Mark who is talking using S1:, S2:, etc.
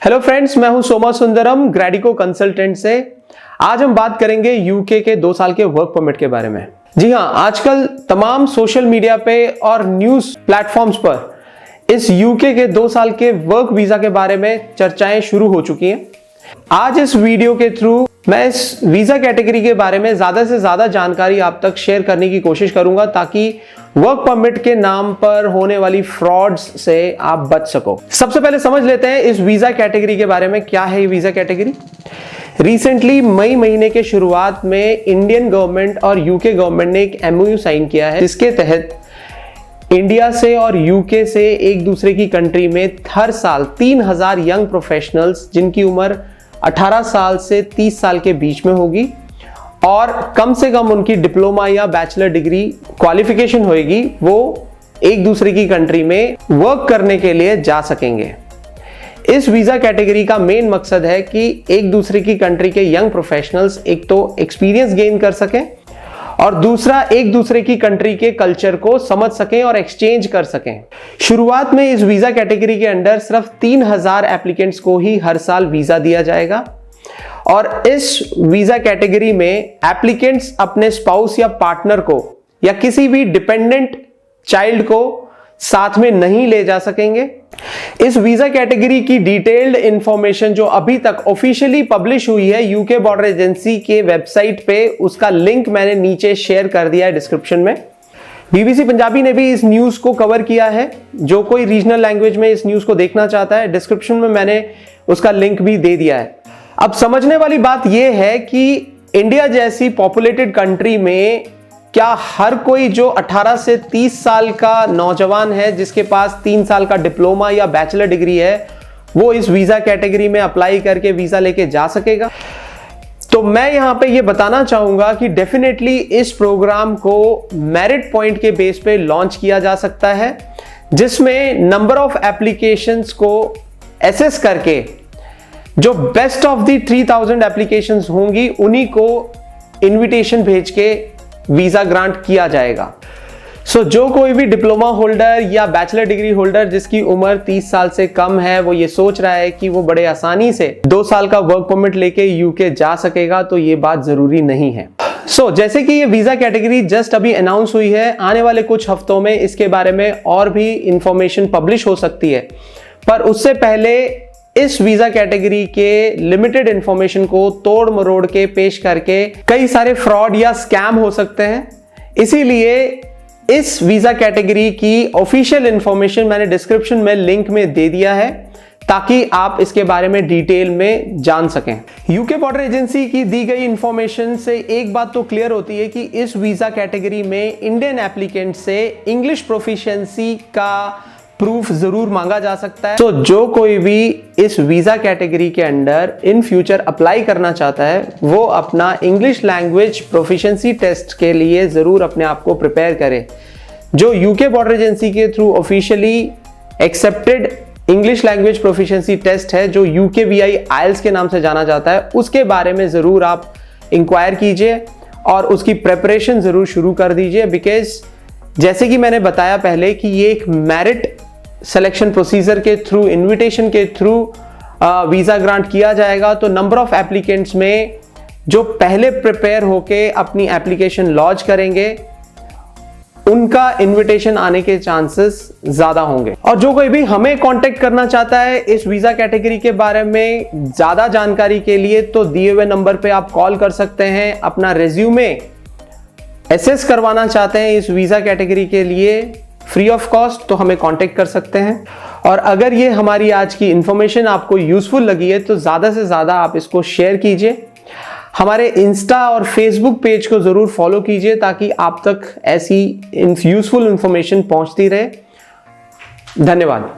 S1: Hello friends, मैं हूं Soma Sundaram ग्रेडिको consultant से। आज हम बात करेंगे यूके के 2 साल के वर्क परमिट के बारे में। जी हां, आजकल तमाम सोशल मीडिया पे और न्यूज प्लेटफॉर्म्स पर इस यूके के 2 साल के वर्क वीजा के बारे में चर्चाएं शुरू हो चुकी हैं। आज इस वीडियो के थ्रू मैं इस वीजा कैटेगरी के बारे में ज्यादा से ज्यादा जानकारी आप तक शेयर करने की कोशिश करूंगा ताकि वर्क परमिट के नाम पर होने वाली फ्रॉड्स से आप बच सको। सबसे पहले समझ लेते हैं इस वीजा कैटेगरी के बारे में। क्या है ये वीजा कैटेगरी? रिसेंटली मई महीने के शुरुआत में इंडियन गवर्नमेंट और यूके गवर्नमेंट ने एक MOU साइन किया है, जिसके तहत इंडिया से और यूके से एक दूसरे की कंट्री में हर साल 3000 यंग प्रोफेशनल्स जिनकी उम्र 18 साल से 30 साल के बीच में होगी और कम से कम उनकी डिप्लोमा या बैचलर डिग्री क्वालिफिकेशन होगी, वो एक दूसरे की कंट्री में वर्क करने के लिए जा सकेंगे। इस वीजा कैटेगरी का मेन मकसद है कि एक दूसरे की कंट्री के यंग प्रोफेशनल्स एक तो एक्सपीरियंस गेन कर सकें और दूसरा एक दूसरे की कंट्री के कल्चर को समझ सकें और एक्सचेंज कर सकें। शुरुआत में इस वीजा कैटेगरी के अंडर सिर्फ 3000 एप्लीकेंट्स को ही हर साल वीजा दिया जाएगा और इस वीजा कैटेगरी में एप्लीकेंट्स अपने स्पाउस या पार्टनर को या किसी भी डिपेंडेंट चाइल्ड को साथ में नहीं ले जा सकेंगे। इस वीजा कैटेगरी की डिटेल्ड इंफॉर्मेशन जो अभी तक ऑफिशियली पब्लिश हुई है यूके बॉर्डर एजेंसी के वेबसाइट पे, उसका लिंक मैंने नीचे शेयर कर दिया है डिस्क्रिप्शन में। BBC पंजाबी ने भी इस न्यूज को कवर किया है। जो कोई रीजनल लैंग्वेज में इस न्यूज को देखना चाहता है, डिस्क्रिप्शन में मैंने उसका लिंक भी दे दिया है। अब समझने वाली बात यह है कि इंडिया जैसी पॉपुलेटेड कंट्री में क्या हर कोई जो 18 से 30 साल का नौजवान है जिसके पास 3 साल का डिप्लोमा या बैचलर डिग्री है, वो इस वीजा कैटेगरी में अप्लाई करके वीजा लेके जा सकेगा? तो मैं यहां पे ये बताना चाहूंगा कि डेफिनेटली इस प्रोग्राम को मेरिट पॉइंट के बेस पे लॉन्च किया जा सकता है, जिसमें नंबर ऑफ एप्लीकेशंस को एसेस करके जो बेस्ट ऑफ दी 3000 एप्लीकेशंस होंगी उन्हीं को इनविटेशन भेज के वीजा ग्रांट किया जाएगा। जो कोई भी डिप्लोमा होल्डर या बैचलर डिग्री होल्डर जिसकी उम्र 30 साल से कम है, वो ये सोच रहा है कि वो बड़े आसानी से 2 साल का वर्क परमिट लेके यूके जा सकेगा, तो ये बात जरूरी नहीं है। जैसे कि ये वीजा कैटेगरी जस्ट अभी अनाउंस हुई है, आने वाले कुछ हफ्तों में इसके बारे में और भी इंफॉर्मेशन पब्लिश हो सकती है, पर उससे पहले इस वीजा कैटेगरी के लिमिटेड इंफॉर्मेशन को तोड़ मरोड़ के पेश करके कई सारे फ्रॉड या स्कैम हो सकते हैं। इसीलिए इस वीजा कैटेगरी की ऑफिशियल इंफॉर्मेशन मैंने डिस्क्रिप्शन में लिंक में दे दिया है ताकि आप इसके बारे में डिटेल में जान सकें। यूके बॉर्डर एजेंसी की दी गई इंफॉर्मेशन से एक बात तो क्लियर होती है कि इस वीजा कैटेगरी में इंडियन एप्लीकेंट से इंग्लिश प्रोफिशिएंसी का प्रूफ जरूर मांगा जा सकता है। जो कोई भी इस वीजा कैटेगरी के अंडर इन फ्यूचर अप्लाई करना चाहता है, वो अपना इंग्लिश लैंग्वेज प्रोफिशिएंसी टेस्ट के लिए जरूर अपने आप को प्रिपेयर करे। जो यूके बॉर्डर एजेंसी के through officially accepted English language proficiency test है, जो UKVI IELTS के नाम से जाना जाता है, उसके बारे में जरूर आप इंक्वायर कीजिए और उसकी प्रेपरेशन जरूर शुरू कर दीजिए। बिकॉज जैसे कि मैंने बताया पहले कि ये एक मेरिट सिलेक्शन प्रोसीजर के थ्रू, इनविटेशन के थ्रू वीजा ग्रांट किया जाएगा, तो नंबर ऑफ एप्लीकेंट्स में जो पहले प्रिपेयर होके अपनी एप्लीकेशन लॉन्च करेंगे उनका इनविटेशन आने के चांसेस ज्यादा होंगे। और जो कोई भी हमें कांटेक्ट करना चाहता है इस वीजा कैटेगरी के बारे में ज्यादा जानकारी के लिए, तो दिए हुए नंबर पे आप कॉल कर सकते हैं। अपना रेज्यूमे एसेस करवाना चाहते हैं इस वीजा कैटेगरी के लिए फ्री ऑफ कॉस्ट, तो हमें कांटेक्ट कर सकते हैं। और अगर ये हमारी आज की इंफॉर्मेशन आपको यूजफुल लगी है तो ज्यादा से ज्यादा आप इसको शेयर कीजिए। हमारे इंस्टा और फेसबुक पेज को जरूर फॉलो कीजिए ताकि आप तक ऐसी यूजफुल इंफॉर्मेशन पहुंचती रहे। धन्यवाद।